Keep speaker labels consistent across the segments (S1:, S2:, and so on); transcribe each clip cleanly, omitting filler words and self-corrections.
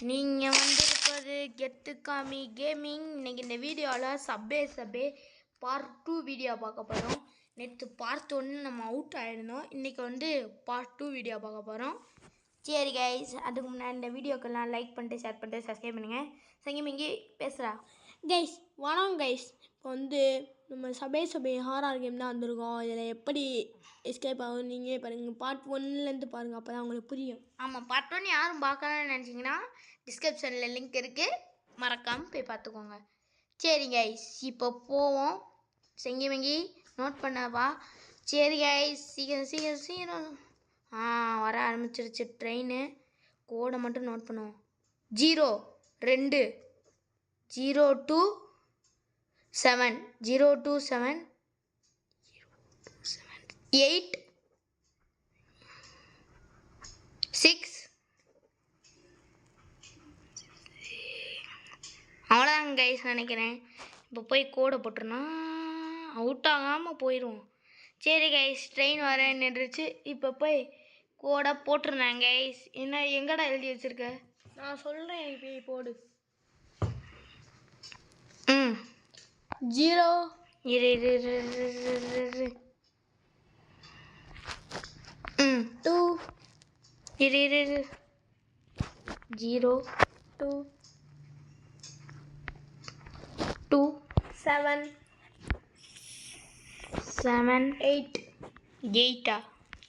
S1: நீங்கள் வந்திருப்பது கெத்துக்காமி கேமிங். இன்னைக்கு இந்த வீடியோவில் சப்பே பார்ட் 2 வீடியோ பார்க்க போகிறோம். நேற்று பார்ட் 1 நம்ம அவுட் ஆகிருந்தோம். இன்றைக்கி பார்ட் 2 வீடியோ பார்க்க போகிறோம். சரி கைஸ், அதுக்கு முன்னாடி இந்த வீடியோக்கெல்லாம் லைக் பண்ணிட்டு ஷேர் பண்ணிட்டு சப்ஸ்கிரைப் பண்ணுங்கள். சங்கமிங்கி பேசுகிறா
S2: கைஸ். வணக்கம் கைஸ். இப்போ நம்ம சபே ஹாரர் கேம் தான் வந்திருக்கோம். இதில் எப்படி எஸ்கேப் ஆகும் நீங்கள் பாருங்கள். பார்ட் 1லேருந்து பாருங்கள், அப்போ தான் உங்களுக்கு புரியும்.
S1: ஆமாம், பார்ட் 1 யாரும் பார்க்கணும்னு நினச்சிங்கன்னா டிஸ்கிரிப்ஷனில் லிங்க் இருக்குது, மறக்காமல் போய் பார்த்துக்கோங்க. சரி கைஸ், இப்போ போவோம். செங்கி நோட் பண்ணவா? சரி கைஸ், சீக்கிரம் வர ஆரம்பிச்சிருச்சு ட்ரெயின். கோடை மட்டும் நோட் பண்ணுவோம். 0 2 027 027 8 6. அவ்வளோதாங்க கைஸ் நினைக்கிறேன். இப்போ போய் கோடை போட்டுருனா அவுட் ஆகாமல் போயிடுவோம். சரி கைஸ், ட்ரெயின் வர நின்றுச்சு. இப்போ போய் கோடை போட்டுருந்தேன் கைஸ். என்ன எங்கடா எழுதி வச்சுருக்க?
S2: நான் சொல்கிறேன், இப்போ போடு.
S1: 0 2 0 2 2
S2: 7 8
S1: 8.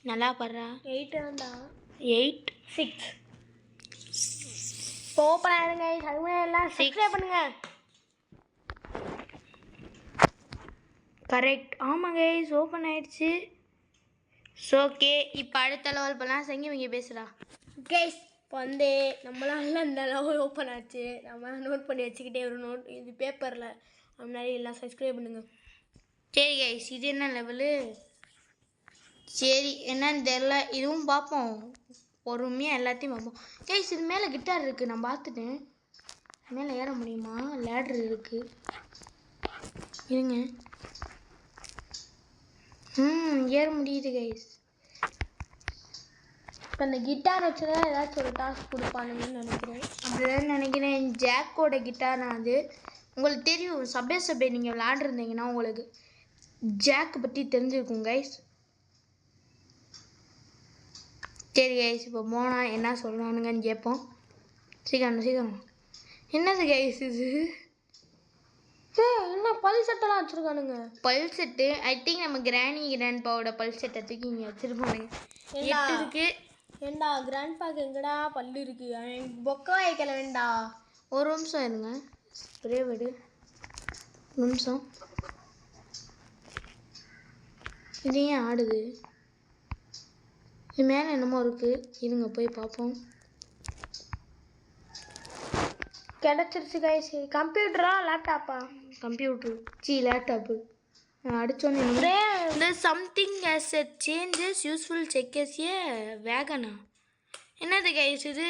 S1: நல்லா படுறா.
S2: 8 தான்டா.
S1: 8
S2: 6 ஓப்பன் ஆகிடுங்க. அது முன்னாடி எல்லாம் சப்ஸ்கிரைப் பண்ணுங்க.
S1: கரெக்ட். ஆமாம் கைஸ், ஓப்பன் ஆயிடுச்சு. ஓகே, இப்போ அடுத்த லெவல் பண்ணலாம். செங்கி பேசுகிறா
S2: கைஸ். இப்போ நம்மளால இந்த லெவல் ஓப்பன் ஆச்சு. நம்ம நோட் பண்ணி வச்சுக்கிட்டே ஒரு நோட் இது பேப்பரில். முன்னாடி எல்லாம் சப்ஸ்கிரைப் பண்ணுங்க.
S1: சரி கைஸ், இது என்ன லெவலு? சரி, என்னன்னு தெரில. இதுவும் பார்ப்போம், பொறுமையாக எல்லாத்தையும் பார்ப்போம். கைஸ், இது மேலே கிட்டார் இருக்குது, நான் பார்த்துட்டேன். மேலே ஏற முடியுமா? லேட்ரு இருக்குது, இருங்க. ஏற முடியுது கைஸ்.
S2: இப்போ இந்த கிட்டார் வச்சுதான் ஏதாச்சும் ஒரு டாஸ்க் கொடுப்பானுங்கன்னு நினைக்கிறேன்.
S1: அப்படிதான் நினைக்கிறேன். ஜாக்கோட கிட்டார் தான் அது. உங்களுக்கு தெரியும், சபே நீங்கள் விளாண்டுருந்தீங்கன்னா உங்களுக்கு ஜாக் பற்றி தெரிஞ்சிருக்கும் கைஸ். சரி கைஸ், இப்போ போனால் என்ன சொல்கிறானுங்கன்னு கேட்போம். சீக்கிரம். என்னது கைஸ் இது?
S2: என்ன பல் செட்டெல்லாம் வச்சுருக்கானுங்க?
S1: பல் செட்டு ஐ திங்க் நம்ம கிராண்ட்பாவோட பல் செட்டை தூக்கி இங்கே வச்சுருப்பானுங்க. 8 இருக்கு.
S2: ஏண்டா கிராண்ட்பாக்கு எங்கடா பல்லு இருக்கு? பொக்கா வைக்கல வேண்டா.
S1: ஒரு நிமிஷம் இருங்க, ஸ்ப்ரே விடு. ஒரு நிமிஷம். இது ஏன் ஆடுது? இது மேலே என்னமோ இருக்குது, இருங்க போய் பார்ப்போம்.
S2: கிடச்சிருச்சு கைஸ். கம்ப்யூட்டரா லேப்டாப்பா?
S1: Computer laptop. அடித்தோன்னே இந்த something as a changes useful checks a வேகனா. என்னது கைஸ் இது?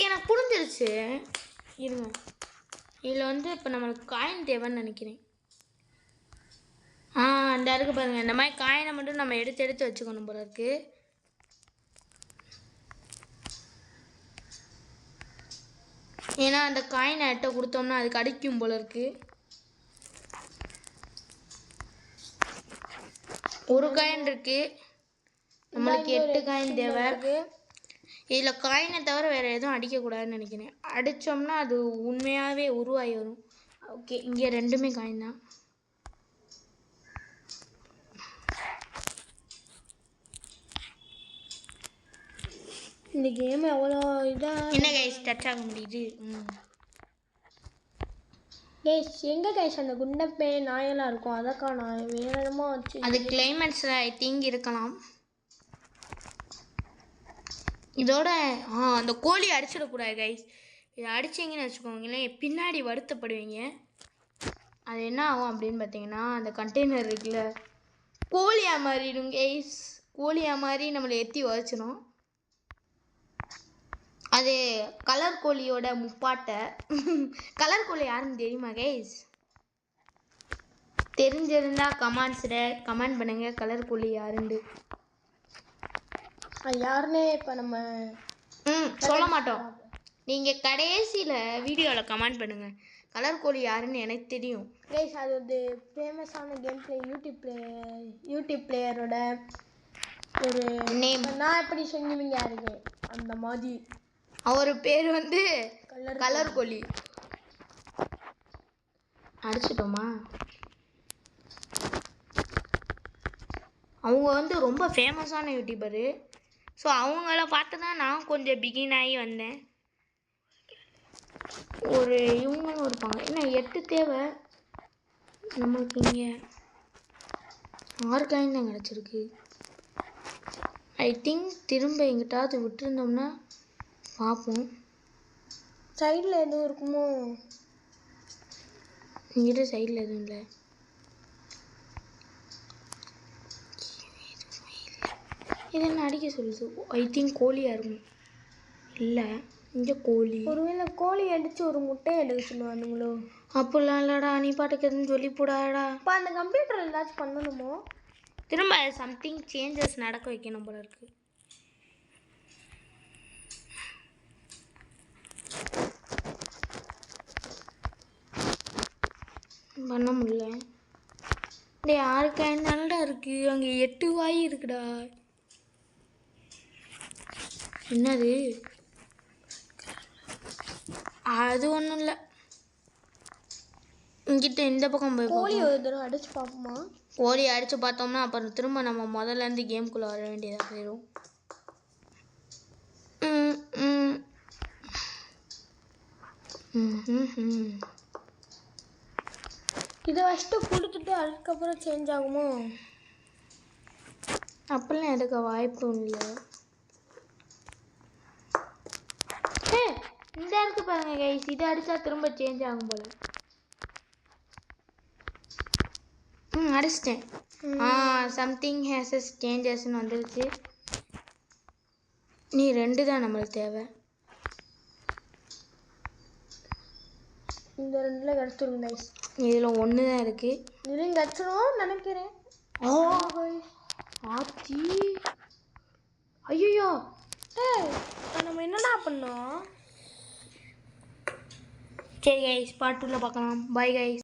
S1: எனக்கு புரிஞ்சிருச்சு, இருங்க. இதில் இப்போ நம்மளுக்கு காயின் தேவைன்னு நினைக்கிறேன். இந்த இருக்கு பாருங்கள். இந்த மாதிரி காயினை மட்டும் நம்ம எடுத்து வச்சுக்கணும் போல இருக்கு. ஏன்னா அந்த காயினை எட்ட கொடுத்தோம்னா அதுக்கு அடிக்கும் போல இருக்கு. ஒரு காயின் இருக்கு, நம்மளுக்கு 8 காயின் தேவை. இதில் காயினை தவிர வேறு எதுவும் அடிக்கக்கூடாதுன்னு நினைக்கிறேன். அடித்தோம்னா அது உண்மையாகவே உருவாகி வரும். ஓகே, இங்கே 2மே காயின் தான்.
S2: இந்த கேம் எவ்வளோ இதாக
S1: என்ன கைஸ், டச் ஆக முடியுது.
S2: கைஸ், எங்கே கைஸ் அந்த குண்டப்பே நாயெல்லாம் இருக்கும்? அதக்கா நான் வேறு இடமா வச்சு.
S1: அது கிளைமேட்ஸில் ஐ திங்க் இருக்கலாம். இதோட அந்த கோழி அடிச்சிடக்கூடாது கைஸ். இதை அடிச்சிங்கன்னு வச்சுக்கோங்களேன், பின்னாடி வருத்தப்படுவீங்க. அது என்ன ஆகும் அப்படின்னு பார்த்தீங்கன்னா, அந்த கண்டெய்னர் இருக்குல்ல, கோழியாக மாறிடும் கைஸ். கோழியாக மாறி நம்மளை எத்தி உதச்சிடும். அது கலர் கோழியோட முப்பாட்டை. கலர் கோழி யாருன்னு தெரியுமா கைஸ்? தெரிஞ்சிருந்தா கமெண்ட் பண்ணுங்க, கலர் கோழி யாருன்னு.
S2: யாருன்னே இப்போ நம்ம
S1: சொல்ல மாட்டோம். நீங்கள் கடைசியில் வீடியோவில் கமெண்ட் பண்ணுங்கள் கலர் கோழி யாருன்னு எனக்கு தெரியும்.
S2: கைஸ் அது ஒரு ஃபேமஸான கேம் பிளே யூடியூப் பிளேயரோட ஒரு
S1: நேம்.
S2: நான் எப்படி சொன்னீங்க இருக்கேன் அந்த மாதிரி.
S1: அவர் பேர் வந்து கலர் கோழி. அடிச்சிட்டோமா? அவங்க வந்து ரொம்ப ஃபேமஸான யூடியூபரு. ஸோ அவங்கள பார்த்து தான் நான் கொஞ்சம் பிகின் ஆகி வந்தேன். ஒரு இவங்களும் இருப்பாங்க. என்ன 8 தேவை நம்மளுக்கு. இங்கே 6 காயின் தான் கிடச்சிருக்கு. ஐ திங்க் திரும்ப எங்கிட்டாவது விட்டுருந்தோம்னா பார்ப்போம்.
S2: சைடில் எதுவும் இருக்குமோ?
S1: இங்கிட்ட சைடில் எதுவும் இல்லை. இது என்ன அடிக்க சொல்லுது? ஐ திங்க் கோழியாக இருக்கும். இல்லை, இங்கே கோழி.
S2: ஒருவேளை கோழி அடித்து ஒரு முட்டையை எடுக்க சொல்லுவானுங்களோ?
S1: அப்படிலாம் இல்லைடா, நீ பாட்டுக்கு எதுவும் சொல்லி போடாடா.
S2: இப்போ அந்த கம்ப்யூட்டர் ஏதாச்சும் பண்ணணுமோ?
S1: திரும்ப சம்திங் சேஞ்சஸ் நடக்க வைக்கணும் போல இருக்கு. பண்ண முடியல. இந்த 6 காயின் தானடா இருக்கு. அங்கே 8 வாய் இருக்குடா. என்னது? அது ஒன்றும் இல்லை. இங்கிட்ட இந்த பக்கம் போய்
S2: கோழி ஒரு தடவை அடிச்சு பார்ப்போமா?
S1: கோழி அடித்து பார்த்தோம்னா அப்புறம் திரும்ப நம்ம முதல்லேருந்து கேம்குள்ளே வர வேண்டியதாக போயிடும்.
S2: இதை ஃபஸ்ட்டு கொடுத்துட்டு அதுக்கப்புறம் சேஞ்ச் ஆகுமோ?
S1: அப்படிலாம் எடுக்க வாய்ப்பும் இல்லை. இந்த இருக்கு பாருங்க கைஸ், இதை அடித்தா திரும்ப சேஞ்ச் ஆகும் போல. அடிச்சிட்டேன். சம்திங் ஹேஸஸ் சேஞ்சஸ்ன்னு வந்துருச்சு. நீ 2 தான் நம்மளுக்கு தேவை.
S2: இந்த 2ல் கிடச்சிரும் கைஸ்.
S1: இதில் 1 தான் இருக்குது.
S2: இதுலையும் கிடச்சிரும் நினைக்கிறேன்.
S1: ஆச்சி, ஐயோ
S2: நம்ம என்னடா பண்ணோம்?
S1: சரி கைஸ், பார்ட் 2ல பார்க்கலாம். Bye guys.